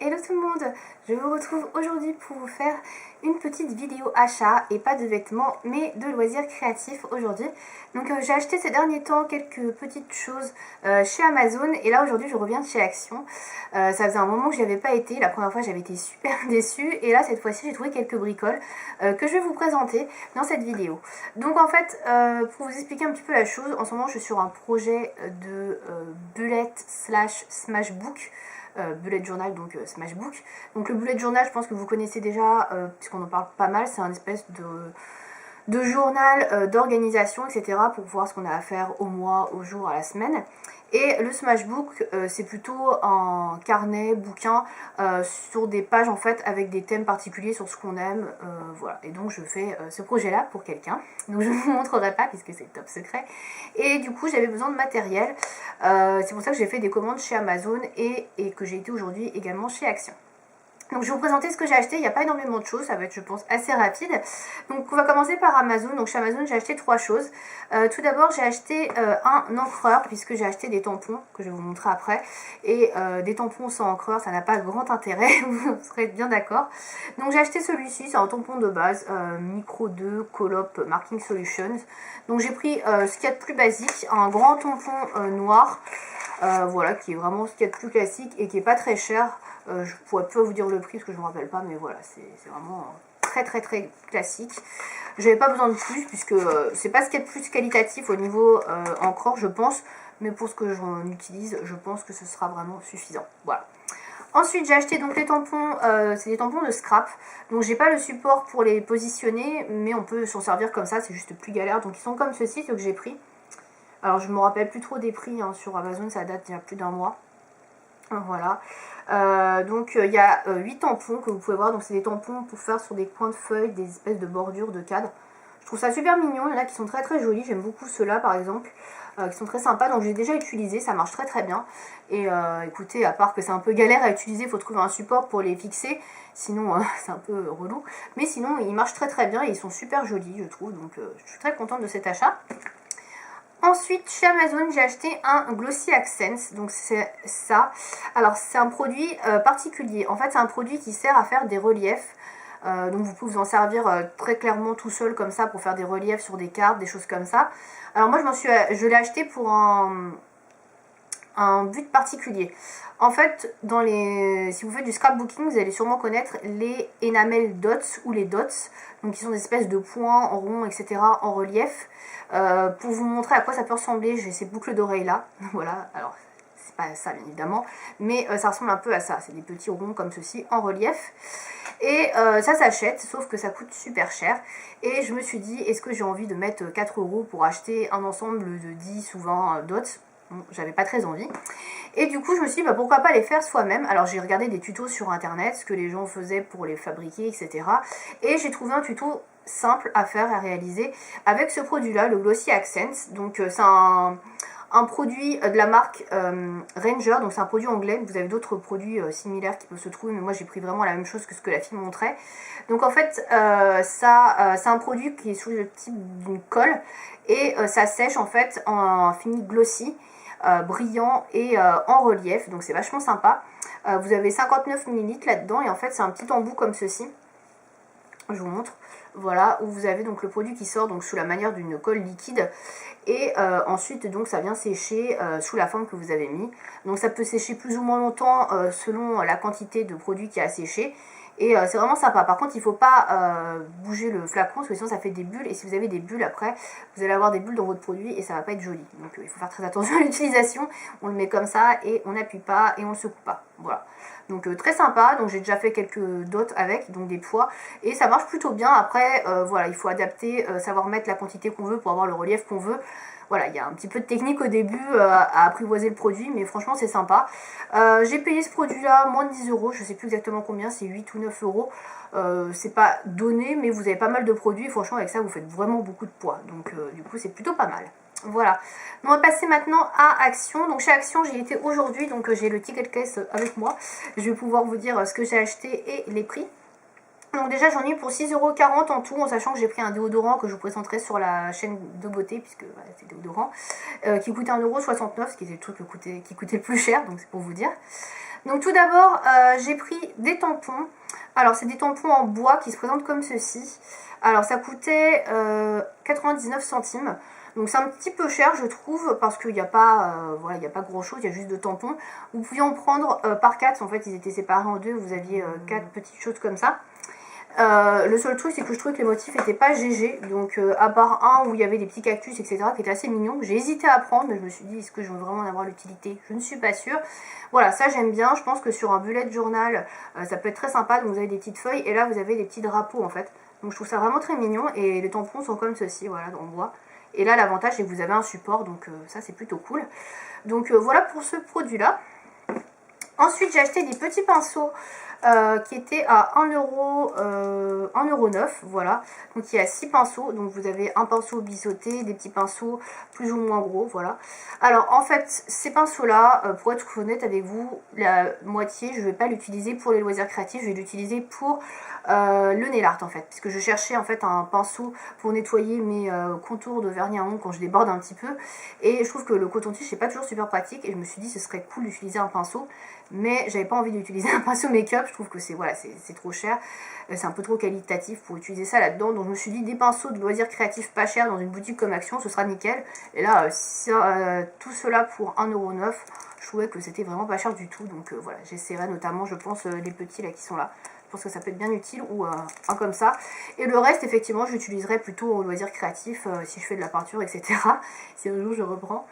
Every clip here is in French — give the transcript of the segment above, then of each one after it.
Hello tout le monde, je vous retrouve aujourd'hui pour vous faire une petite vidéo achat et pas de vêtements mais de loisirs créatifs aujourd'hui. Donc j'ai acheté ces derniers temps quelques petites choses chez Amazon et là aujourd'hui je reviens de chez Action. Ça faisait un moment que je n'y avais pas été, la première fois j'avais été super déçue et là cette fois-ci j'ai trouvé quelques bricoles que je vais vous présenter dans cette vidéo. Donc en fait pour vous expliquer un petit peu la chose, en ce moment je suis sur un projet de bullet slash smashbook. Bullet journal, donc smashbook. Donc le bullet journal, je pense que vous connaissez déjà, puisqu'on en parle pas mal, c'est un espèce de journal d'organisation, etc. pour voir ce qu'on a à faire au mois, au jour, à la semaine. Et le smashbook, c'est plutôt un carnet, bouquin, sur des pages en fait avec des thèmes particuliers sur ce qu'on aime, voilà. Et donc je fais ce projet-là pour quelqu'un, donc je ne vous montrerai pas puisque c'est top secret. Et du coup j'avais besoin de matériel, c'est pour ça que j'ai fait des commandes chez Amazon et que j'ai été aujourd'hui également chez Action. Donc je vais vous présenter ce que j'ai acheté, il n'y a pas énormément de choses, ça va être je pense assez rapide. Donc on va commencer par Amazon. Donc chez Amazon j'ai acheté 3 choses. Tout d'abord j'ai acheté un encreur puisque j'ai acheté des tampons que je vais vous montrer après. Et des tampons sans encreur ça n'a pas grand intérêt, vous serez bien d'accord. Donc j'ai acheté celui-ci, c'est un tampon de base, Micro 2 Colop Marking Solutions. Donc j'ai pris ce qu'il y a de plus basique, un grand tampon noir. Voilà, qui est vraiment ce qu'il y a de plus classique et qui est pas très cher. Je pourrais pas vous dire le prix parce que je me rappelle pas, mais voilà, c'est vraiment très classique. J'avais pas besoin de plus puisque c'est pas ce qu'il y a de plus qualitatif au niveau encre, je pense, mais pour ce que j'en utilise, je pense que ce sera vraiment suffisant. Voilà. Ensuite j'ai acheté donc les tampons, c'est des tampons de scrap, donc j'ai pas le support pour les positionner, mais on peut s'en servir comme ça, c'est juste plus galère. Donc ils sont comme ceci, ceux que j'ai pris. Alors je me rappelle plus trop des prix hein, sur Amazon, ça date il y a plus d'un mois. Voilà. Donc il y a 8 tampons que vous pouvez voir. Donc c'est des tampons pour faire sur des coins de feuilles, des espèces de bordures de cadres. Je trouve ça super mignon. Il y en a qui sont très jolis. J'aime beaucoup ceux-là par exemple. Qui sont très sympas. Donc j'ai déjà utilisé. Ça marche très bien. Et écoutez, à part que c'est un peu galère à utiliser, il faut trouver un support pour les fixer. Sinon c'est un peu relou. Mais sinon ils marchent très bien et ils sont super jolis je trouve. Donc je suis très contente de cet achat. Ensuite, chez Amazon, j'ai acheté un Glossy Accents, donc c'est ça. Alors, c'est un produit particulier. En fait, c'est un produit qui sert à faire des reliefs. Donc, vous pouvez vous en servir très clairement tout seul, comme ça, pour faire des reliefs sur des cartes, des choses comme ça. Alors, moi, je l'ai acheté pour un but particulier. En fait, si vous faites du scrapbooking, vous allez sûrement connaître les enamel dots ou les dots, donc qui sont des espèces de points en rond, etc. en relief. Pour vous montrer à quoi ça peut ressembler, j'ai ces boucles d'oreilles là. Voilà, alors c'est pas ça bien évidemment, mais ça ressemble un peu à ça. C'est des petits ronds comme ceci en relief. Et ça s'achète, sauf que ça coûte super cher. Et je me suis dit, est-ce que j'ai envie de mettre 4 € pour acheter un ensemble de 10 ou 20 dots? Bon, j'avais pas très envie. Et du coup, je me suis dit, bah, pourquoi pas les faire soi-même. Alors, j'ai regardé des tutos sur internet, ce que les gens faisaient pour les fabriquer, etc. Et j'ai trouvé un tuto simple à faire, à réaliser, avec ce produit-là, le Glossy Accents. Donc, c'est un produit de la marque Ranger, donc c'est un produit anglais. Vous avez d'autres produits similaires qui peuvent se trouver, mais moi j'ai pris vraiment la même chose que ce que la fille montrait. Donc en fait, c'est un produit qui est sous le type d'une colle et ça sèche en fait en fini glossy, brillant et en relief, donc c'est vachement sympa. Vous avez 59 ml là-dedans et en fait c'est un petit embout comme ceci. Je vous montre. Voilà, où vous avez donc le produit qui sort donc sous la manière d'une colle liquide et ensuite donc ça vient sécher sous la forme que vous avez mis. Donc ça peut sécher plus ou moins longtemps selon la quantité de produit qui a séché. Et c'est vraiment sympa. Par contre, il ne faut pas bouger le flacon parce que sinon ça fait des bulles. Et si vous avez des bulles après, vous allez avoir des bulles dans votre produit et ça va pas être joli. Donc il faut faire très attention à l'utilisation. On le met comme ça et on n'appuie pas et on ne le secoue pas. Voilà. Donc très sympa. Donc j'ai déjà fait quelques dots avec, donc des poids. Et ça marche plutôt bien. Après, voilà, il faut adapter, savoir mettre la quantité qu'on veut pour avoir le relief qu'on veut. Voilà, il y a un petit peu de technique au début à apprivoiser le produit, mais franchement c'est sympa. J'ai payé ce produit là moins de 10 €, je sais plus exactement combien, c'est 8 ou 9 €. C'est pas donné, mais vous avez pas mal de produits, et franchement avec ça vous faites vraiment beaucoup de poids, donc du coup c'est plutôt pas mal. Voilà, on va passer maintenant à Action. Donc chez Action j'y étais aujourd'hui, donc j'ai le ticket de caisse avec moi. Je vais pouvoir vous dire ce que j'ai acheté et les prix. Donc déjà j'en ai eu pour 6,40 € en tout, en sachant que j'ai pris un déodorant que je vous présenterai sur la chaîne de beauté, puisque voilà, c'est déodorant, qui coûtait 1,69 €, ce qui était le truc qui coûtait le plus cher, donc c'est pour vous dire. Donc tout d'abord j'ai pris des tampons. Alors c'est des tampons en bois qui se présentent comme ceci. Alors ça coûtait 99 centimes. Donc c'est un petit peu cher je trouve, parce qu'il n'y a pas voilà, il n'y a pas grand chose, il y a juste deux tampons. Vous pouviez en prendre par 4, en fait ils étaient séparés en deux, vous aviez 4 petites choses comme ça. Le seul truc c'est que je trouvais que les motifs n'étaient pas GG, donc à part un où il y avait des petits cactus etc qui étaient assez mignons, j'ai hésité à prendre mais je me suis dit est-ce que je veux vraiment en avoir l'utilité, je ne suis pas sûre. Voilà, ça j'aime bien, je pense que sur un bullet journal ça peut être très sympa, donc vous avez des petites feuilles et là vous avez des petits drapeaux en fait, donc je trouve ça vraiment très mignon et les tampons sont comme ceci, voilà, en bois. Et là l'avantage c'est que vous avez un support, donc ça c'est plutôt cool. Donc voilà pour ce produit là. Ensuite j'ai acheté des petits pinceaux qui étaient à 1,09 €, voilà. Donc il y a 6 pinceaux, donc vous avez un pinceau biseauté, des petits pinceaux plus ou moins gros, voilà. Alors en fait ces pinceaux là, pour être honnête avec vous, la moitié je ne vais pas l'utiliser pour les loisirs créatifs, je vais l'utiliser pour le nail art en fait, puisque je cherchais en fait un pinceau pour nettoyer mes contours de vernis à ongles quand je déborde un petit peu, et je trouve que le coton-tige c'est pas toujours super pratique, et je me suis dit ce serait cool d'utiliser un pinceau, mais j'avais pas envie d'utiliser un pinceau make-up, je trouve que c'est voilà, c'est trop cher, c'est un peu trop qualitatif pour utiliser ça là-dedans, donc je me suis dit des pinceaux de loisirs créatifs pas chers dans une boutique comme Action, ce sera nickel. Et là tout cela pour 1,09 €, je trouvais que c'était vraiment pas cher du tout, donc voilà, j'essaierai notamment je pense les petits là qui sont là. Je pense que ça peut être bien utile, ou un comme ça. Et le reste, effectivement, j'utiliserai plutôt au loisir créatif, si je fais de la peinture, etc. Si un jour je reprends.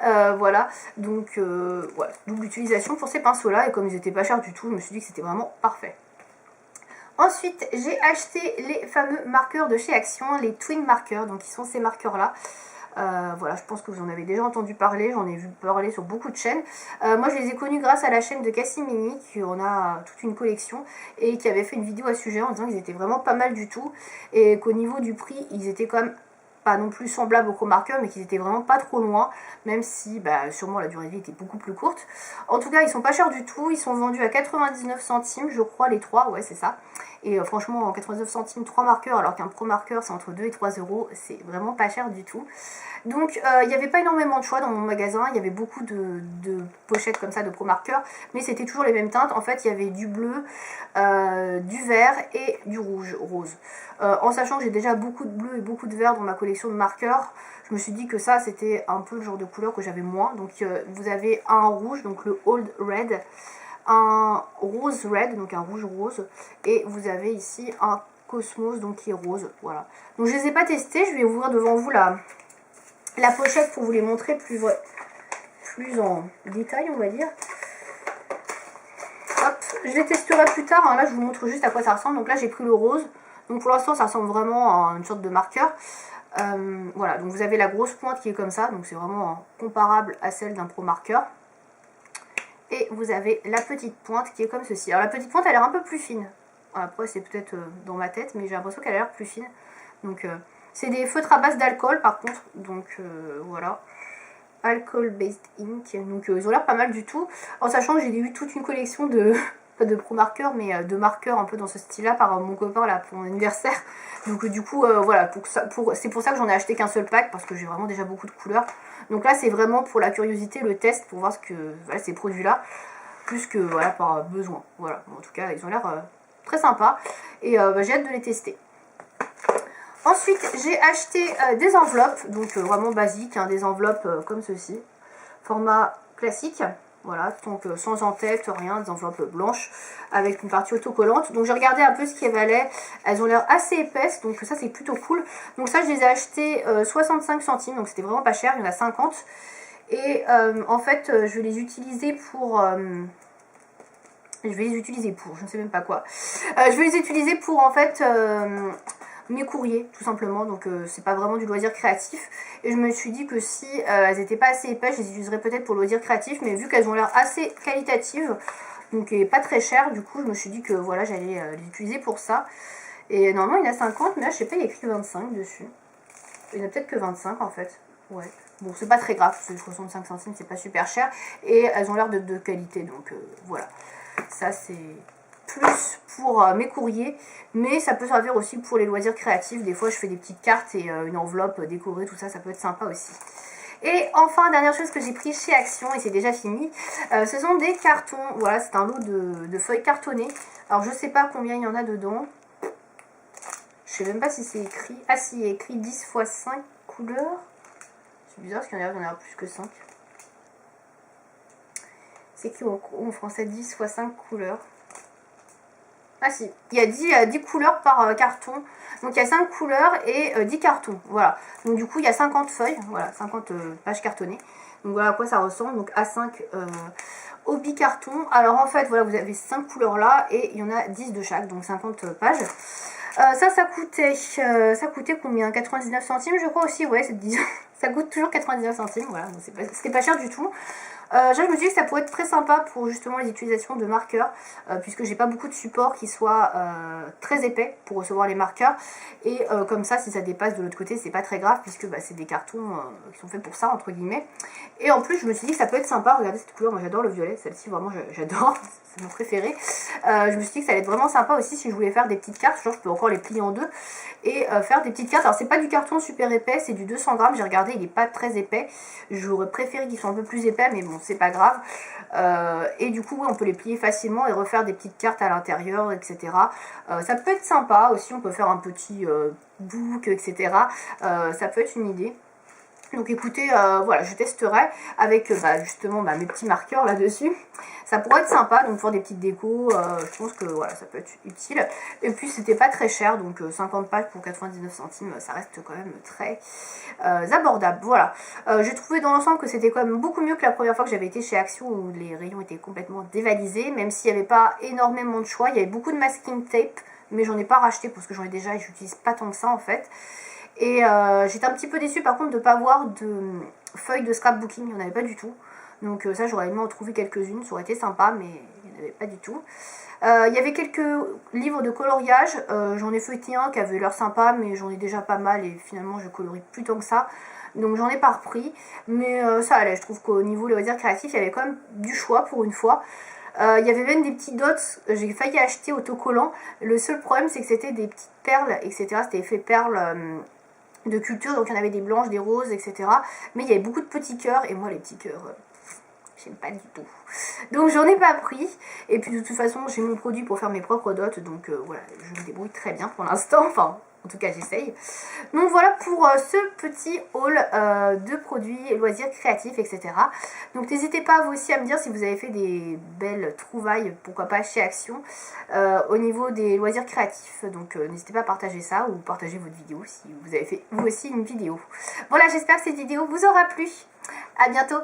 Voilà, donc voilà, double utilisation pour ces pinceaux-là. Et comme ils n'étaient pas chers du tout, je me suis dit que c'était vraiment parfait. Ensuite, j'ai acheté les fameux marqueurs de chez Action, les Twin Markers. Donc, ils sont ces marqueurs-là. Voilà, je pense que vous en avez déjà entendu parler, j'en ai vu parler sur beaucoup de chaînes. Moi je les ai connus grâce à la chaîne de Cassimini, qui en a toute une collection, et qui avait fait une vidéo à ce sujet en disant qu'ils étaient vraiment pas mal du tout, et qu'au niveau du prix, ils étaient quand même pas non plus semblables aux Pro-Markers, mais qu'ils étaient vraiment pas trop loin, même si sûrement la durée de vie était beaucoup plus courte. En tout cas, ils sont pas chers du tout, ils sont vendus à 99 centimes, je crois, les 3, ouais c'est ça. Et franchement, en 99 centimes, 3 marqueurs, alors qu'un Pro Marker c'est entre 2 et 3 €, c'est vraiment pas cher du tout. Donc il n'y avait pas énormément de choix dans mon magasin, il y avait beaucoup de pochettes comme ça de Pro Marker, mais c'était toujours les mêmes teintes. En fait il y avait du bleu, du vert et du rouge, rose. En sachant que j'ai déjà beaucoup de bleu et beaucoup de vert dans ma collection de marqueurs, je me suis dit que ça c'était un peu le genre de couleur que j'avais moins. Donc vous avez un rouge, donc le Old Red, un rose red, donc un rouge rose, et vous avez ici un Cosmos, donc qui est rose, voilà. Donc je les ai pas testés, je vais ouvrir devant vous la pochette pour vous les montrer plus en détail, on va dire. Hop, je les testerai plus tard, hein. Là je vous montre juste à quoi ça ressemble. Donc là j'ai pris le rose, donc pour l'instant ça ressemble vraiment à une sorte de marqueur. Voilà, donc vous avez la grosse pointe qui est comme ça, donc c'est vraiment comparable à celle d'un Pro Marker. Et vous avez la petite pointe qui est comme ceci. Alors la petite pointe elle a l'air un peu plus fine. Après c'est peut-être dans ma tête, mais j'ai l'impression qu'elle a l'air plus fine. Donc c'est des feutres à base d'alcool par contre. Donc voilà. Alcohol based ink. Donc ils ont l'air pas mal du tout. En sachant que j'ai eu toute une collection de pas de Pro Marker, mais de marqueurs un peu dans ce style là par mon copain là pour mon anniversaire. Donc du coup voilà, c'est pour ça que j'en ai acheté qu'un seul pack, parce que j'ai vraiment déjà beaucoup de couleurs. Donc là c'est vraiment pour la curiosité, le test, pour voir ce que voilà, ces produits là, plus que voilà par besoin. Voilà, bon, en tout cas ils ont l'air très sympas, et j'ai hâte de les tester. Ensuite j'ai acheté des enveloppes, donc vraiment basiques, hein, des enveloppes comme ceci, format classique. Voilà, donc sans en-tête, rien, des enveloppes blanches avec une partie autocollante. Donc j'ai regardé un peu ce qu'elles valaient, elles ont l'air assez épaisses, donc ça c'est plutôt cool. Donc ça je les ai achetées 65 centimes, donc c'était vraiment pas cher, il y en a 50. Et en fait je vais les utiliser pour... je ne sais même pas quoi. Je vais les utiliser pour en fait... mes courriers tout simplement, donc c'est pas vraiment du loisir créatif, et je me suis dit que si elles n'étaient pas assez épaisses, je les utiliserais peut-être pour le loisir créatif, mais vu qu'elles ont l'air assez qualitatives, donc et pas très chères, du coup je me suis dit que voilà, j'allais les utiliser pour ça. Et normalement il y en a 50, mais là je sais pas, il y a écrit 25 dessus, il y en a peut-être que 25 en fait, ouais. Bon c'est pas très grave, c'est 65 centimes, c'est pas super cher, et elles ont l'air de qualité, donc voilà, ça c'est plus pour mes courriers, mais ça peut servir aussi pour les loisirs créatifs. Des fois je fais des petites cartes et une enveloppe décorée, tout ça, ça peut être sympa aussi. Et enfin, dernière chose que j'ai pris chez Action, et c'est déjà fini, ce sont des cartons. Voilà, c'est un lot de feuilles cartonnées. Alors je sais pas combien il y en a dedans. Je sais même pas si c'est écrit. Ah si, il y a écrit 10 x 5 couleurs. C'est bizarre parce qu'il y en a plus que 5. C'est écrit en français 10 x 5 couleurs. Ah si, il y a 10 couleurs par carton. Donc il y a 5 couleurs et 10 cartons. Voilà. Donc du coup il y a 50 feuilles. Voilà, 50 pages cartonnées. Donc voilà à quoi ça ressemble. Donc A5 au bicarton. Alors en fait voilà, vous avez 5 couleurs là et il y en a 10 de chaque. Donc 50 pages. Ça coûtait combien? 99 centimes je crois aussi. Ouais, ça coûte toujours 99 centimes. Voilà, c'était pas cher du tout. Je me suis dit que ça pourrait être très sympa pour justement les utilisations de marqueurs, puisque j'ai pas beaucoup de support qui soit très épais pour recevoir les marqueurs, et comme ça si ça dépasse de l'autre côté c'est pas très grave, puisque bah, c'est des cartons qui sont faits pour ça entre guillemets. Et en plus je me suis dit que ça peut être sympa, regardez cette couleur, moi j'adore le violet, celle-ci vraiment j'adore, c'est mon préféré. Je me suis dit que ça allait être vraiment sympa aussi si je voulais faire des petites cartes, genre je peux encore les plier en deux et faire des petites cartes. Alors c'est pas du carton super épais, c'est du 200 grammes, j'ai regardé, il est pas très épais, j'aurais préféré qu'il soit un peu plus épais, mais bon c'est pas grave. Et du coup oui, on peut les plier facilement et refaire des petites cartes à l'intérieur, etc. Ça peut être sympa aussi, on peut faire un petit book, etc. Ça peut être une idée. Donc écoutez, voilà, je testerai avec justement mes petits marqueurs là-dessus. Ça pourrait être sympa, donc faire des petites décos, je pense que voilà, ça peut être utile. Et puis c'était pas très cher, donc 50 pages pour 99 centimes, ça reste quand même très abordable. Voilà, j'ai trouvé dans l'ensemble que c'était quand même beaucoup mieux que la première fois que j'avais été chez Action où les rayons étaient complètement dévalisés, même s'il n'y avait pas énormément de choix. Il y avait beaucoup de masking tape, mais j'en ai pas racheté parce que j'en ai déjà et j'utilise pas tant que ça en fait. Et j'étais un petit peu déçue par contre de ne pas avoir de feuilles de scrapbooking, il n'y en avait pas du tout. Donc ça j'aurais aimé en trouver quelques-unes, ça aurait été sympa, mais il n'y en avait pas du tout. Il y avait quelques livres de coloriage, j'en ai feuilleté un qui avait l'air sympa, mais j'en ai déjà pas mal et finalement je colorie plus tant que ça. Donc j'en ai pas repris, mais ça allait, je trouve qu'au niveau loisirs créatifs, il y avait quand même du choix pour une fois. Il y avait même des petits dots, j'ai failli acheter autocollants. Le seul problème c'est que c'était des petites perles, etc. C'était effet perles de culture, donc il y en avait des blanches, des roses, etc. Mais il y avait beaucoup de petits cœurs, et moi les petits cœurs, j'aime pas du tout. Donc j'en ai pas pris, et puis de toute façon j'ai mon produit pour faire mes propres dots, donc voilà, je me débrouille très bien pour l'instant, enfin en tout cas j'essaye. Donc voilà pour ce petit haul de produits loisirs créatifs, etc. Donc n'hésitez pas vous aussi à me dire si vous avez fait des belles trouvailles, pourquoi pas chez Action, au niveau des loisirs créatifs. Donc n'hésitez pas à partager ça ou partager votre vidéo si vous avez fait vous aussi une vidéo. Voilà, j'espère que cette vidéo vous aura plu. À bientôt.